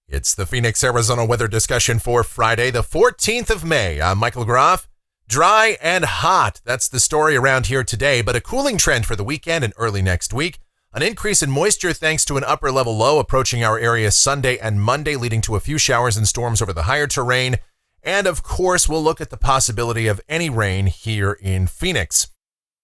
It's the Phoenix, Arizona weather discussion for Friday, the 14th of May. I'm Michael Groff. Dry and hot. That's the story around here today, but a cooling trend for the weekend and early next week. An increase in moisture thanks to an upper level low approaching our area Sunday and Monday, leading to a few showers and storms over the higher terrain. And of course, we'll look at the possibility of any rain here in Phoenix.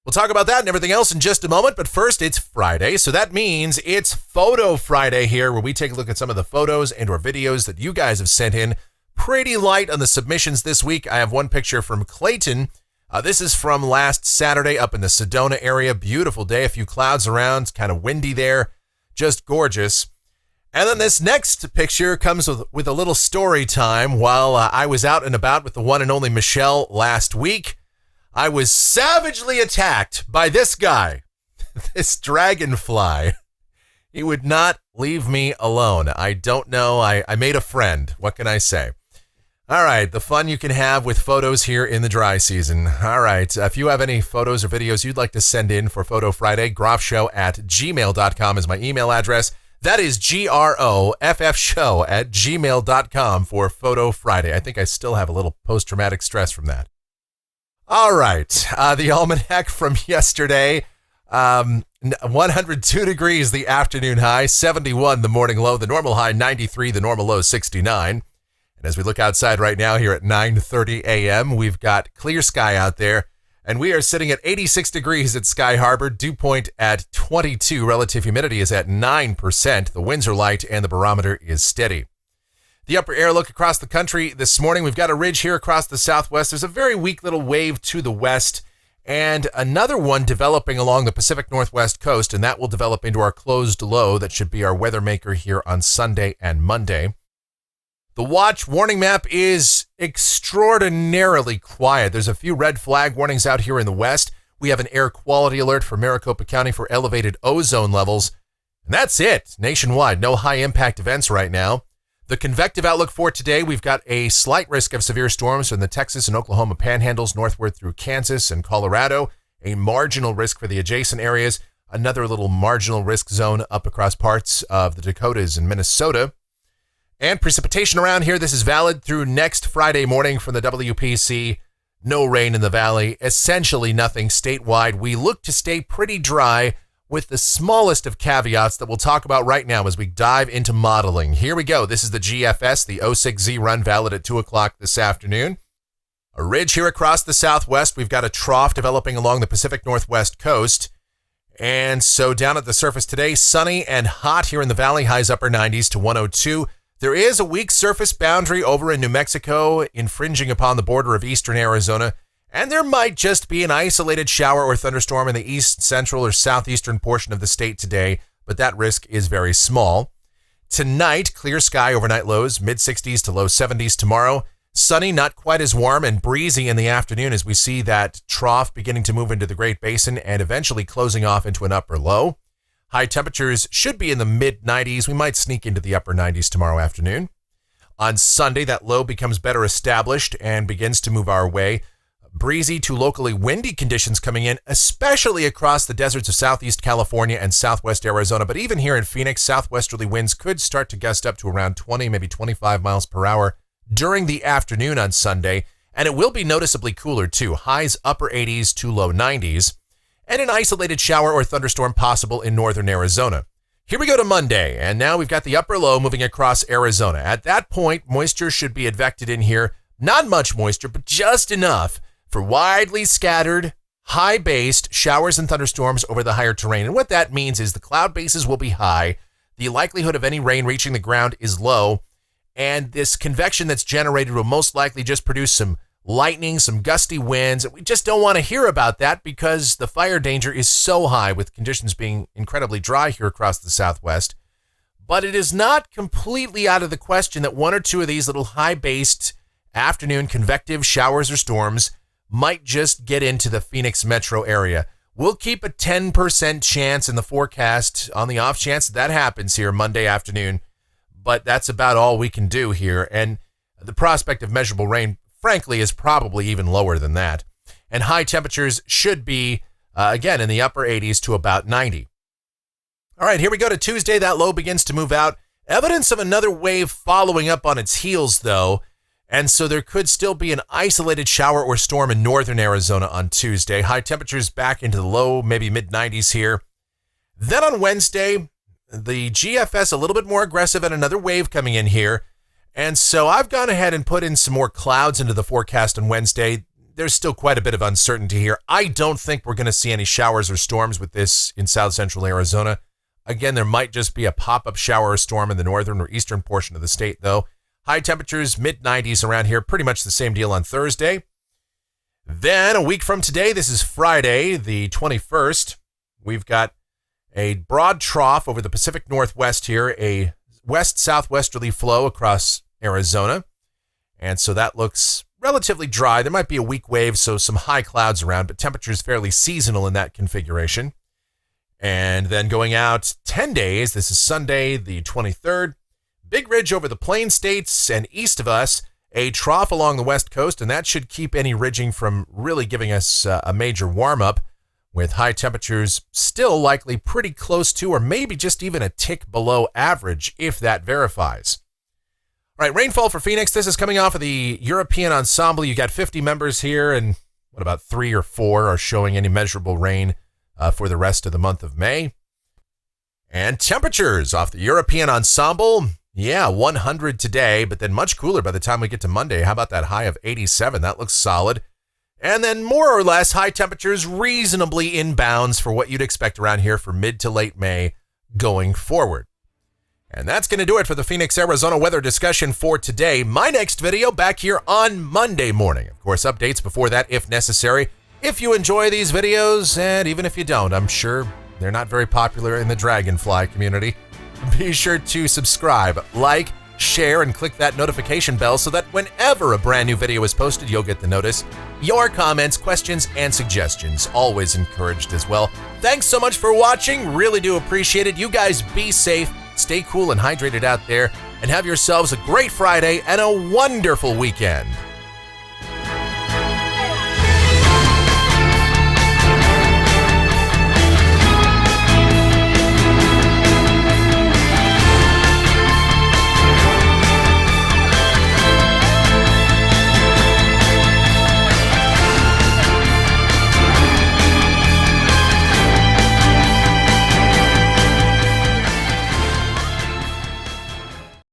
We'll talk about that and everything else in just a moment, but first, it's Friday, so that means it's Photo Friday here, where we take a look at some of the photos and or videos that you guys have sent in. Pretty light on the submissions this week. I have one picture from Clayton. This is from last Saturday up in the Sedona area. Beautiful day, a few clouds around, kind of windy there, just gorgeous. And then this next picture comes with a little story time. While I was out and about with the one and only Michelle last week, I was savagely attacked by this guy, this dragonfly. He would not leave me alone. I don't know. I made a friend. What can I say? All right, the fun you can have with photos here in the dry season. All right, if you have any photos or videos you'd like to send in for Photo Friday, groffshow@gmail.com is my email address. That is groffshow@gmail.com for Photo Friday. I think I still have a little post-traumatic stress from that. All right, the almanac from yesterday, 102 degrees the afternoon high, 71 the morning low, the normal high 93, the normal low 69. And as we look outside right now here at 9:30 a.m., we've got clear sky out there, and we are sitting at 86 degrees at Sky Harbor, dew point at 22, relative humidity is at 9%, the winds are light, and the barometer is steady. The upper air look across the country this morning. We've got a ridge here across the southwest. There's a very weak little wave to the west and another one developing along the Pacific Northwest coast, and that will develop into our closed low. That should be our weather maker here on Sunday and Monday. The watch warning map is extraordinarily quiet. There's a few red flag warnings out here in the west. We have an air quality alert for Maricopa County for elevated ozone levels. And that's it. Nationwide, no high impact events right now. The Convective Outlook for today, we've got a slight risk of severe storms in the Texas and Oklahoma panhandles northward through Kansas and Colorado, a marginal risk for the adjacent areas, another little marginal risk zone up across parts of the Dakotas and Minnesota. And precipitation around here, this is valid through next Friday morning from the WPC. No rain in the valley, essentially nothing statewide. We look to stay pretty dry, with the smallest of caveats that we'll talk about right now as we dive into modeling. Here we go. This is the GFS, the 06Z run, valid at 2 o'clock this afternoon. A ridge here across the southwest. We've got a trough developing along the Pacific Northwest coast. And so down at the surface today, sunny and hot here in the valley, highs upper 90s to 102. There is a weak surface boundary over in New Mexico, infringing upon the border of eastern Arizona. And there might just be an isolated shower or thunderstorm in the east, central, or southeastern portion of the state today, but that risk is very small. Tonight, clear sky, overnight lows, mid-60s to low 70s tomorrow. Sunny, not quite as warm, and breezy in the afternoon as we see that trough beginning to move into the Great Basin and eventually closing off into an upper low. High temperatures should be in the mid-90s. We might sneak into the upper 90s tomorrow afternoon. On Sunday, that low becomes better established and begins to move our way. Breezy to locally windy conditions coming in, especially across the deserts of southeast California and southwest Arizona. But even here in Phoenix, southwesterly winds could start to gust up to around 20, maybe 25 miles per hour during the afternoon on Sunday. And it will be noticeably cooler too. Highs upper 80s to low 90s. And an isolated shower or thunderstorm possible in northern Arizona. Here we go to Monday, and now we've got the upper low moving across Arizona. At that point, moisture should be advected in here. Not much moisture, but just enough for widely scattered, high-based showers and thunderstorms over the higher terrain. And what that means is the cloud bases will be high, the likelihood of any rain reaching the ground is low, and this convection that's generated will most likely just produce some lightning, some gusty winds. We just don't want to hear about that because the fire danger is so high with conditions being incredibly dry here across the southwest. But it is not completely out of the question that one or two of these little high-based afternoon convective showers or storms might just get into the Phoenix metro area. We'll keep a 10% chance in the forecast on the off chance that happens here Monday afternoon, but that's about all we can do here. And the prospect of measurable rain, frankly, is probably even lower than that. And high temperatures should be, again, in the upper 80s to about 90. All right, here we go to Tuesday. That low begins to move out Evidence of another wave following up on its heels, though, and so there could still be an isolated shower or storm in northern Arizona on Tuesday. High temperatures back into the low, maybe mid-90s here. Then on Wednesday, the GFS a little bit more aggressive and another wave coming in here. And so I've gone ahead and put in some more clouds into the forecast on Wednesday. There's still quite a bit of uncertainty here. I don't think we're going to see any showers or storms with this in south central Arizona. Again, there might just be a pop-up shower or storm in the northern or eastern portion of the state, though. High temperatures, mid-90s around here, pretty much the same deal on Thursday. Then a week from today, this is Friday, the 21st, we've got a broad trough over the Pacific Northwest here, a west-southwesterly flow across Arizona. And so that looks relatively dry. There might be a weak wave, so some high clouds around, but temperatures fairly seasonal in that configuration. And then going out 10 days, this is Sunday, the 23rd. Big ridge over the Plain States and east of us, a trough along the west coast, and that should keep any ridging from really giving us a major warm-up, with high temperatures still likely pretty close to or maybe just even a tick below average if that verifies. All right, rainfall for Phoenix. This is coming off of the European ensemble. You got 50 members here, and what about 3 or 4 are showing any measurable rain for the rest of the month of May. And temperatures off the European ensemble, 100 today, but then much cooler by the time we get to Monday. How about that high of 87? That looks solid. And then more or less high temperatures reasonably in bounds for what you'd expect around here for mid to late May going forward. And that's going to do it for the Phoenix, Arizona weather discussion for today. My next video back here on Monday morning. Of course, updates before that if necessary. If you enjoy these videos, and even if you don't, I'm sure they're not very popular in the Dragonfly community, be sure to subscribe, like, share, and click that notification bell so that whenever a brand new video is posted, you'll get the notice. Your comments, questions, and suggestions always encouraged as well. Thanks so much for watching. Really do appreciate it. You guys be safe, stay cool and hydrated out there, and have yourselves a great Friday and a wonderful weekend.